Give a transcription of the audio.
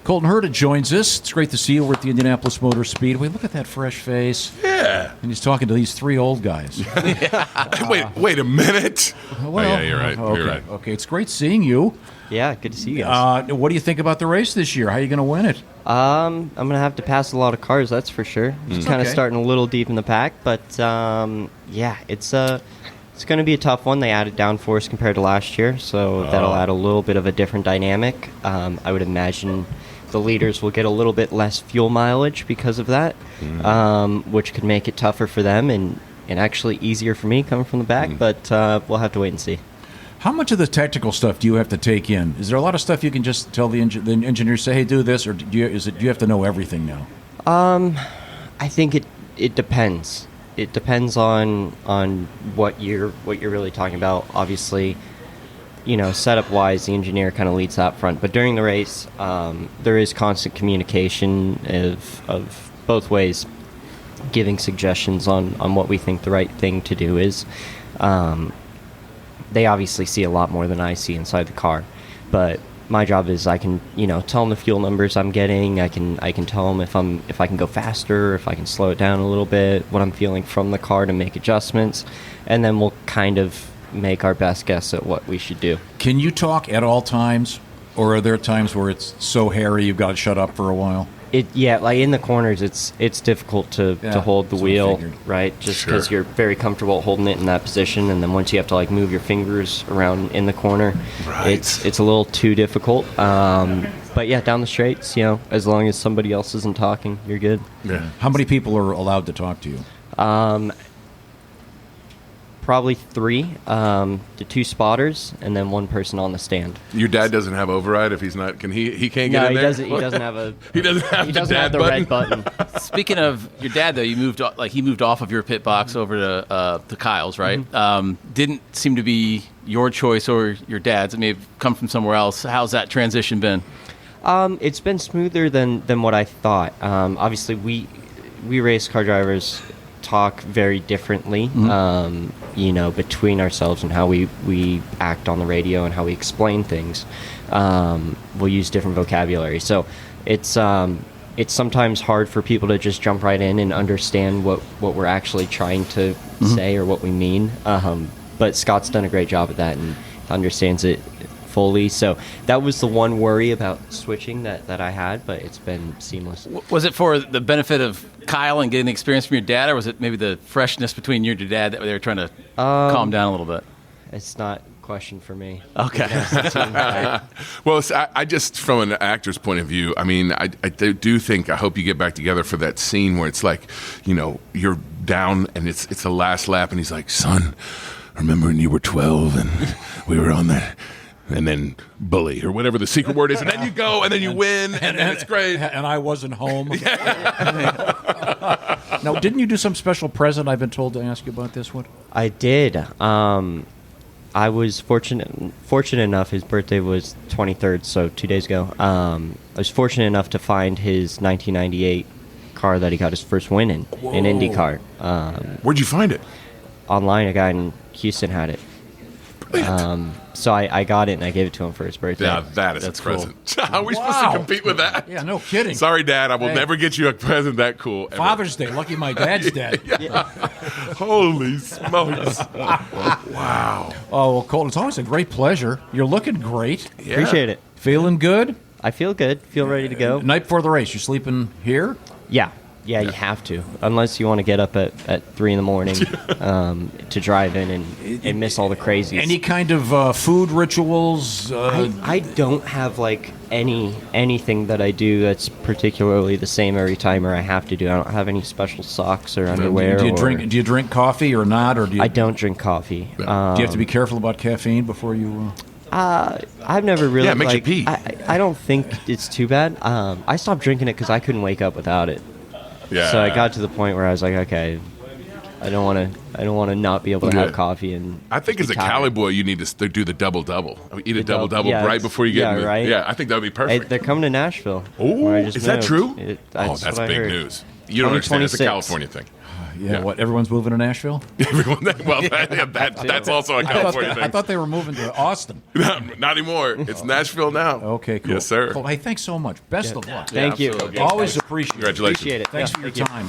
Colton Herta joins us. It's great to see you. We're at the Indianapolis Motor Speedway. Look at that fresh face. Yeah. And he's talking to these three old guys. Wait a minute. Well, yeah, you're right. Okay. You're right. Okay, it's great seeing you. Yeah, good to see you guys. What do you think about the race this year? How are you going to win it? I'm going to have to pass a lot of cars, that's for sure. It's kind of starting a little deep in the pack, but yeah, it's going to be a tough one. They added downforce compared to last year, so that'll add a little bit of a different dynamic. I would imagine the leaders will get a little bit less fuel mileage because of that, which could make it tougher for them and actually easier for me coming from the back, but we'll have to wait and see. How much of the technical stuff do you have to take in? Is there a lot of stuff you can just tell the engineers, say, hey, do this, or do you have to know everything now? I think it depends. It depends on what you're really talking about. Obviously, setup wise, the engineer kind of leads that front. But during the race, there is constant communication of both ways, giving suggestions on what we think the right thing to do is. They obviously see a lot more than I see inside the car, but my job is I can tell them the fuel numbers I'm getting. I can tell them if I can go faster, if I can slow it down a little bit, what I'm feeling from the car to make adjustments, and then we'll kind of make our best guess at what we should do. Can you talk at all times, or are there times where it's so hairy you've got to shut up for a while? Like in the corners, it's difficult to hold the wheel, right? Just because you're very comfortable holding it in that position, and then once you have to like move your fingers around in the corner, it's a little too difficult. But yeah, down the straights, as long as somebody else isn't talking, you're good. Yeah. How many people are allowed to talk to you? Probably 3, the 2 spotters, and then 1 person on the stand. Your dad doesn't have override if he's not. Can he can't get in there? He doesn't have a. He doesn't have the red button. Speaking of your dad, though, he moved off of your pit box over to Kyle's, right? Mm-hmm. Didn't seem to be your choice or your dad's. It may have come from somewhere else. How's that transition been? It's been smoother than what I thought. Obviously, we race car drivers talk very differently, between ourselves and how we act on the radio and how we explain things. We'll use different vocabulary. So it's sometimes hard for people to just jump right in and understand what we're actually trying to say or what we mean. But Scott's done a great job at that and understands it fully. So that was the one worry about switching that I had, but it's been seamless. Was it for the benefit of Kyle and getting the experience from your dad, or was it maybe the freshness between you and your dad that they were trying to calm down a little bit? It's not a question for me. Okay. Well, I just, from an actor's point of view, I mean, I do think, I hope you get back together for that scene where it's like, you're down and it's the last lap and he's like, son, remember when you were 12 and we were on that? And then bully or whatever the secret word is, and then you go and then you win, and it's great. And I wasn't home. Now, didn't you do some special present? I've been told to ask you about this one. I did. I was fortunate enough. His birthday was 23rd, so 2 days ago. I was fortunate enough to find his 1998 car that he got his first win in IndyCar. Where'd you find it? Online, a guy in Houston had it. So I got it and I gave it to him for his birthday. Yeah, that's a present. Cool. How are we supposed to compete with that? Yeah, no kidding. Sorry, Dad, I will never get you a present that cool. Ever. Father's Day. Lucky my dad's dead. Yeah. Holy smokes. Wow. Oh, well, Colton, it's always a great pleasure. You're looking great. Yeah. Appreciate it. Feeling good? I feel good. Feel ready to go. Night before the race, you sleeping here? Yeah, you have to. Unless you want to get up at 3 in the morning to drive in and miss all the crazies. Any kind of food rituals? I don't have like anything that I do that's particularly the same every time, or I have to do. I don't have any special socks or underwear. Do you drink coffee or not? Or I don't drink coffee. Do you have to be careful about caffeine before you? I've never really. Yeah, it makes you pee. I don't think it's too bad. I stopped drinking it because I couldn't wake up without it. Yeah. So I got to the point where I was like, okay, I don't want to not be able to have coffee. And I think as a Cali boy, you need to do the double-double. I mean, eat a double-double right before you get in. Right? Yeah, I think that would be perfect. They're coming to Nashville. Oh, is that true? That's big heard. news. You don't understand. It's a 2026. California thing. Yeah, what? Everyone's moving to Nashville? Everyone, that's also a California I thing. thought they were moving to Austin. Not anymore. It's Nashville now. Okay, cool. Yes, sir. Well, hey, thanks so much. Best of luck. Thank you. absolutely. Always appreciate it. Congratulations. Appreciate it. Thanks Yeah, for your thank you. time.